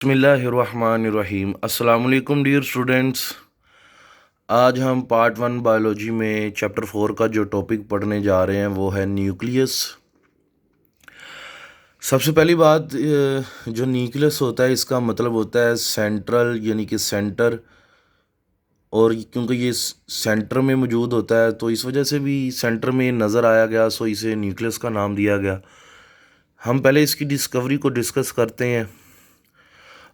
बिस्मिल्लाहिर्रहमानिर्रहीम। अस्सलाम वालेकुम डियर स्टूडेंट्स। आज हम पार्ट 1 बायोलॉजी में चैप्टर 4 का जो टॉपिक पढ़ने जा रहे हैं वो है न्यूक्लियस। सबसे पहली बात, जो न्यूक्लियस होता है इसका मतलब होता है सेंट्रल, यानी कि सेंटर। और क्योंकि ये सेंटर में मौजूद होता है तो इस वजह से भी सेंटर में नज़र आया गया, सो इसे न्यूक्लियस का नाम दिया गया। हम पहले इसकी डिस्कवरी को डिस्कस करते हैं।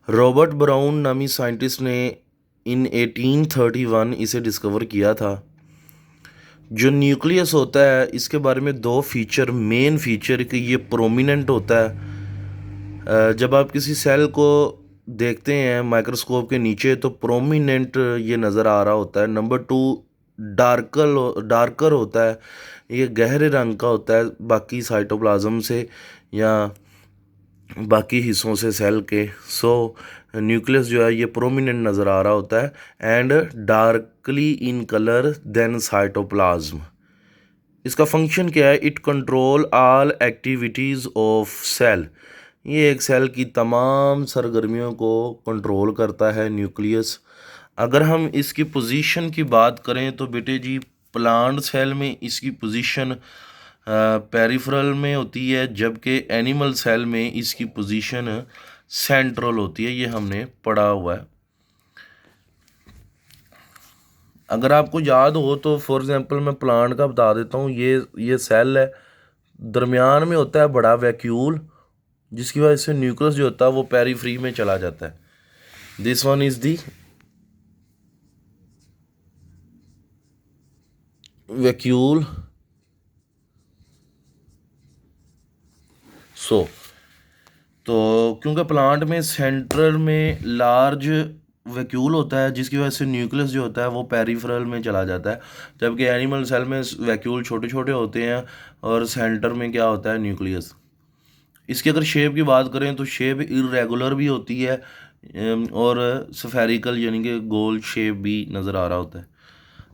रॉबर्ट ब्राउन नामी साइंटिस्ट ने इन 1831 इसे डिस्कवर किया था। जो न्यूक्लियस होता है इसके बारे में दो फीचर, मेन फीचर कि ये प्रोमिनेंट होता है। जब आप किसी सेल को देखते हैं माइक्रोस्कोप के नीचे तो प्रोमिनेंट ये नज़र आ रहा होता है। नंबर 2, डार्कर होता है, ये गहरे रंग का होता है बाकी साइटोप्लाज्म से या बाकी हिस्सों से सेल के। सो न्यूक्लियस जो है ये प्रोमिनेंट नज़र आ रहा होता है and darkly in colour than cytoplasm. इसका फंक्शन क्या है? It control all activities of cell. ये एक सेल की तमाम सरगर्मियों को कंट्रोल करता है न्यूक्लियस। अगर हम इसकी पोजीशन की बात करें तो बेटे जी, प्लांट सेल में इसकी पोजीशन पेरिफेरल में होती है, जबकि एनिमल सेल में इसकी पोजीशन सेंट्रल होती है। ये हमने पढ़ा हुआ है। अगर आपको याद हो तो फॉर एग्जांपल मैं प्लांट का बता देता हूँ। ये सेल है, दरमियान में होता है बड़ा वैक्यूल, जिसकी वजह से न्यूक्लियस जो होता है वो पेरीफ्री में चला जाता है। This one is the vacuole. तो क्योंकि प्लांट में सेंट्रल में लार्ज वैक्यूल होता है, जिसकी वजह से न्यूक्लियस जो होता है वो पेरिफेरल में चला जाता है, जबकि एनिमल सेल में वैक्यूल छोटे छोटे होते हैं और सेंटर में क्या होता है? न्यूक्लियस। इसकी अगर शेप की बात करें तो शेप इरेगुलर भी होती है और स्फेरिकल यानी कि गोल शेप भी नज़र आ रहा होता है।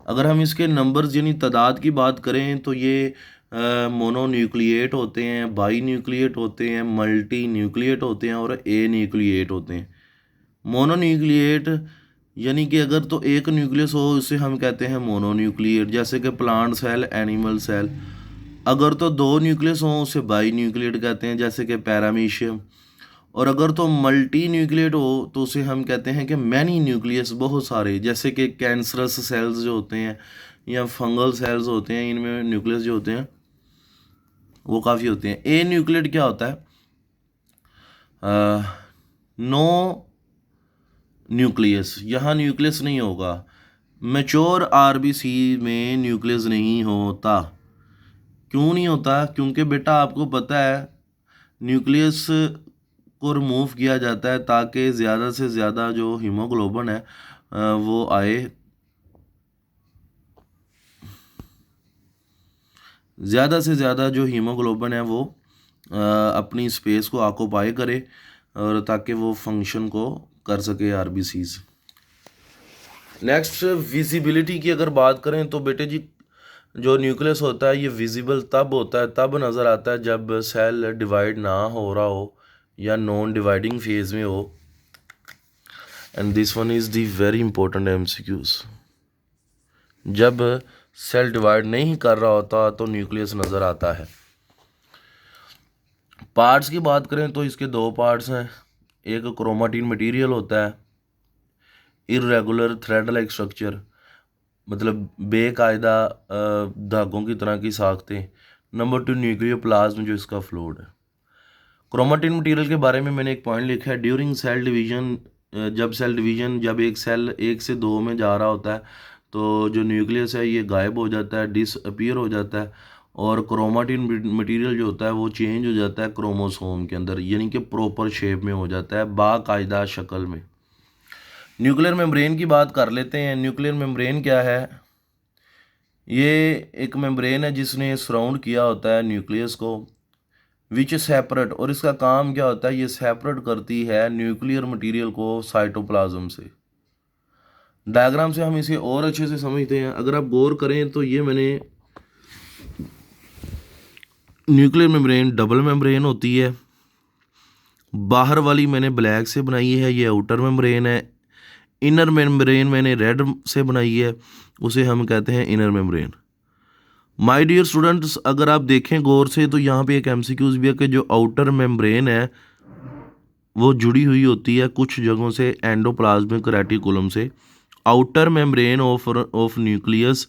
अगर हम इसके नंबर्स यानी तादाद की बात करें तो ये मोनोन्यूक्लिएट होते हैं, बाई न्यूक्लिएट होते हैं, मल्टी न्यूक्लिएट होते हैं और ए न्यूक्लिएट होते हैं। मोनोन्यूक्लिएट यानी कि अगर तो एक न्यूक्लियस हो उसे हम कहते हैं मोनोन्यूक्लिएट, जैसे कि प्लांट सेल, एनिमल सेल। अगर तो दो न्यूक्लियस हों उसे बाई न्यूक्लिएट कहते हैं, जैसे कि पैरामीशियम। और अगर तो मल्टी न्यूक्लिएट हो तो उसे हम कहते हैं कि मैनी न्यूक्लियस, बहुत सारे, जैसे कि कैंसरस सेल्स जो होते हैं या फंगल सेल्स होते हैं, इनमें न्यूक्लियस जो होते हैं वो काफ़ी होते हैं। ए न्यूक्लिएट क्या होता है? नो न्यूक्लियस, यहाँ न्यूक्लियस नहीं होगा। मैच्योर आरबीसी में न्यूक्लियस नहीं होता। क्यों नहीं होता? क्योंकि बेटा आपको पता है न्यूक्लियस को रिमूव किया जाता है ताकि ज़्यादा से ज़्यादा जो हीमोग्लोबिन है वो आए, ज़्यादा से ज़्यादा जो हीमोग्लोबिन है वो अपनी स्पेस को ऑक्यूपाई करे और ताकि वो फंक्शन को कर सके आरबीसीज। नेक्स्ट, विजिबिलिटी की अगर बात करें तो बेटे जी, जो न्यूक्लियस होता है ये विजिबल तब होता है, तब नज़र आता है जब सेल डिवाइड ना हो रहा हो या नॉन डिवाइडिंग फेज में हो। And this one is the very important MCQs. जब सेल डिवाइड नहीं कर रहा होता तो न्यूक्लियस नज़र आता है। पार्ट्स की बात करें तो इसके दो पार्ट्स हैं। एक क्रोमाटिन मटेरियल होता है, इरेगुलर थ्रेड लाइक स्ट्रक्चर, मतलब बेकायदा धागों की तरह की साख्तें। नंबर 2, न्यूक्लियर प्लाज्म जो इसका फ्लूइड है। क्रोमाटिन मटेरियल के बारे में मैंने एक पॉइंट लिखा है, ड्यूरिंग सेल डिवीजन, जब एक सेल 1 से 2 में जा रहा होता है तो जो न्यूक्लियस है ये गायब हो जाता है, डिसअपीयर हो जाता है, और क्रोमाटिन मटेरियल जो होता है वो चेंज हो जाता है क्रोमोसोम के अंदर, यानी कि प्रॉपर शेप में हो जाता है, बाकायदा शक्ल में। न्यूक्लियर मेम्ब्रेन की बात कर लेते हैं। न्यूक्लियर मेम्ब्रेन क्या है? ये एक मेम्ब्रेन है जिसने सराउंड किया होता है न्यूक्लियस को, विच सेपरेट, और इसका काम क्या होता है? ये सेपरेट करती है न्यूक्लियर मटेरियल को साइटोप्लाज्म से। डायग्राम से हम इसे और अच्छे से समझते हैं। अगर आप गौर करें तो ये मैंने न्यूक्लियर मेम्ब्रेन डबल मेम्ब्रेन होती है बाहर वाली मैंने ब्लैक से बनाई है, ये आउटर मेम्ब्रेन है। इनर मेम्ब्रेन मैंने रेड से बनाई है, उसे हम कहते हैं inner membrane. My dear students, अगर आप देखें गौर से तो यहाँ पे एक एमसीक्यूज भी है कि जो आउटर मेम्ब्रेन है वो जुड़ी हुई होती है कुछ जगहों से एंडोप्लाज्मिक रेटिकुलम से। आउटर मेम्ब्रेन ऑफ न्यूक्लियस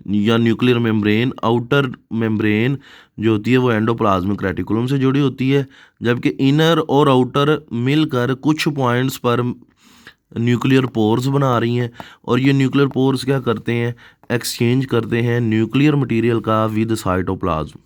या न्यूक्लियर मेम्ब्रेन, आउटर मेम्ब्रेन जो होती है वो एंडोप्लाज्मिक रेटिकुलम से जुड़ी होती है, जबकि इनर और आउटर मिलकर कुछ पॉइंट्स पर न्यूक्लियर पोर्स बना रही हैं। और ये न्यूक्लियर पोर्स क्या करते हैं, एक्सचेंज करते हैं न्यूक्लियर मटेरियल का विद साइटोप्लाज्म।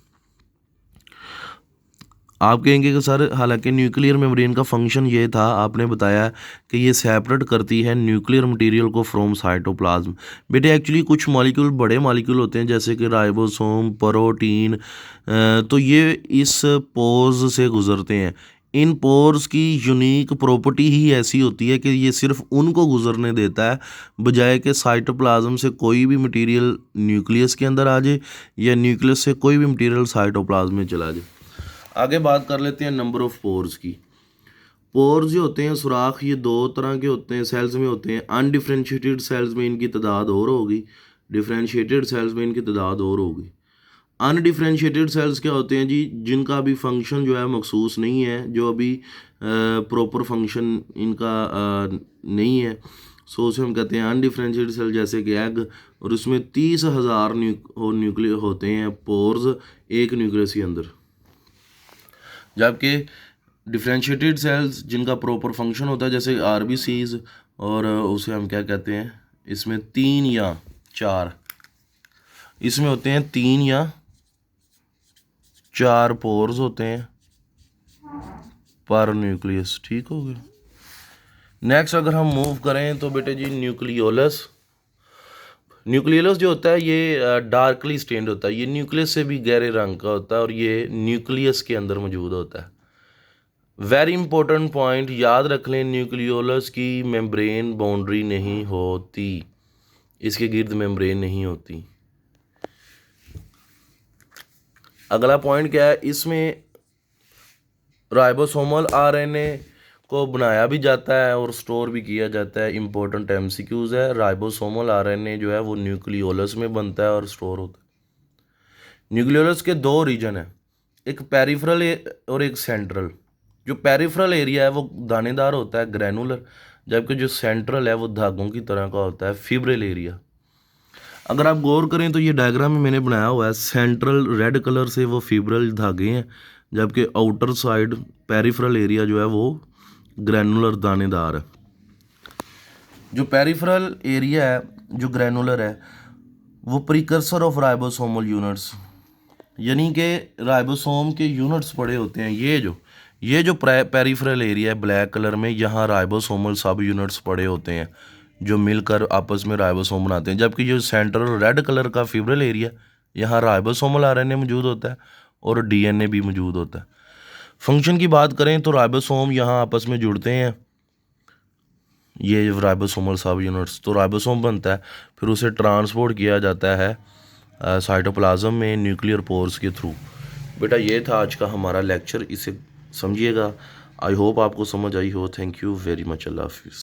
आप कहेंगे कि सर हालांकि न्यूक्लियर मेम्ब्रेन का फंक्शन ये था, आपने बताया कि ये सेपरेट करती है न्यूक्लियर मटेरियल को फ्रॉम साइटोप्लाज्म। बेटे एक्चुअली कुछ मॉलिक्यूल बड़े मॉलिक्यूल होते हैं जैसे कि राइबोसोम, प्रोटीन, तो ये इस पोर्स से गुजरते हैं। इन पोर्स की यूनिक प्रॉपर्टी ही ऐसी होती है कि ये सिर्फ उनको गुजरने देता है, बजाय कि साइटोप्लाज्म से कोई भी मटेरियल न्यूक्लियस के अंदर आ जाए या न्यूक्लियस से कोई भी मटेरियल साइटोप्लाज्म में चला जाए। आगे बात कर लेते हैं नंबर ऑफ पोर्स की। पोर्स जो होते हैं सुराख, ये दो तरह के होते हैं, सेल्स में होते हैं। अनडिफ्रेंशिएटेड सेल्स में इनकी तादाद और होगी, डिफ्रेंशिएटेड सेल्स में इनकी तादाद और होगी। अनडिफ्रेंशिएटेड सेल्स क्या होते हैं जी, जिनका अभी फंक्शन जो है मखसूस नहीं है, जो अभी प्रॉपर फंक्शन इनका नहीं है, सो उसे हम कहते हैं अनडिफ्रेंशिएटेड सेल, जैसे कि एग। और उसमें 30,000 न्यूक्लियर होते हैं पोर्स एक न्यूक्लियस के अंदर। जबकि डिफ्रेंशिएटेड सेल्स जिनका प्रॉपर फंक्शन होता है जैसे आरबीसीज, और उसे हम क्या कहते हैं, इसमें 3 या 4, इसमें होते हैं 3 या 4 पोर्स होते हैं पर न्यूक्लियस। ठीक हो गया। नेक्स्ट अगर हम मूव करें तो बेटे जी न्यूक्लियोलस। न्यूक्लियोलस जो होता है ये डार्कली स्टेन्ड होता है, ये न्यूक्लियस से भी गहरे रंग का होता है और ये न्यूक्लियस के अंदर मौजूद होता है। वेरी इंपॉर्टेंट पॉइंट याद रख लें, न्यूक्लियोलस की मेम्ब्रेन बाउंड्री नहीं होती, इसके गिर्द मेम्ब्रेन नहीं होती। अगला पॉइंट क्या है, इसमें राइबोसोमल आरएनए को बनाया भी जाता है और स्टोर भी किया जाता है। इंपॉर्टेंट एमसीक्यूज है, राइबोसोमल आरएनए जो है वो न्यूक्लियोलस में बनता है और स्टोर होता है। न्यूक्लियोलस के दो रीजन है, एक पेरिफेरल और एक सेंट्रल। जो पेरिफेरल एरिया है वो दानेदार होता है, ग्रैनुलर, जबकि जो सेंट्रल है वो धागों की तरह का होता है, फिब्रिल एरिया। अगर आप गौर करें तो ये डायग्राम में मैंने बनाया हुआ है, सेंट्रल रेड कलर से वो फिब्रिल धागे हैं, जबकि आउटर साइड पेरिफेरल एरिया जो है वो ग्रैनुलर दानेदार है। जो पेरिफेरल एरिया है जो ग्रैनुलर है वो प्रीकर्सर ऑफ राइबोसोमल यूनिट्स, यानी कि राइबोसोम के यूनिट्स पड़े होते हैं। ये जो पेरिफेरल एरिया है ब्लैक कलर में, यहाँ राइबोसोमल सब यूनिट्स पड़े होते हैं जो मिलकर आपस में राइबोसोम बनाते हैं। जबकि जो सेंट्रल रेड कलर का फिब्रिल एरिया, यहाँ राइबोसोमल आरएनए मौजूद होता है और डीएनए भी मौजूद होता है। फंक्शन की बात करें तो राइबोसोम यहाँ आपस में जुड़ते हैं, ये राइबोसोमल सब यूनिट्स, तो राइबोसोम बनता है, फिर उसे ट्रांसपोर्ट किया जाता है साइटोप्लाज्म में न्यूक्लियर पोर्स के थ्रू। बेटा ये था आज का हमारा लेक्चर, इसे समझिएगा। आई होप आपको समझ आई हो। Thank you very much. अल्लाह हाफिज़।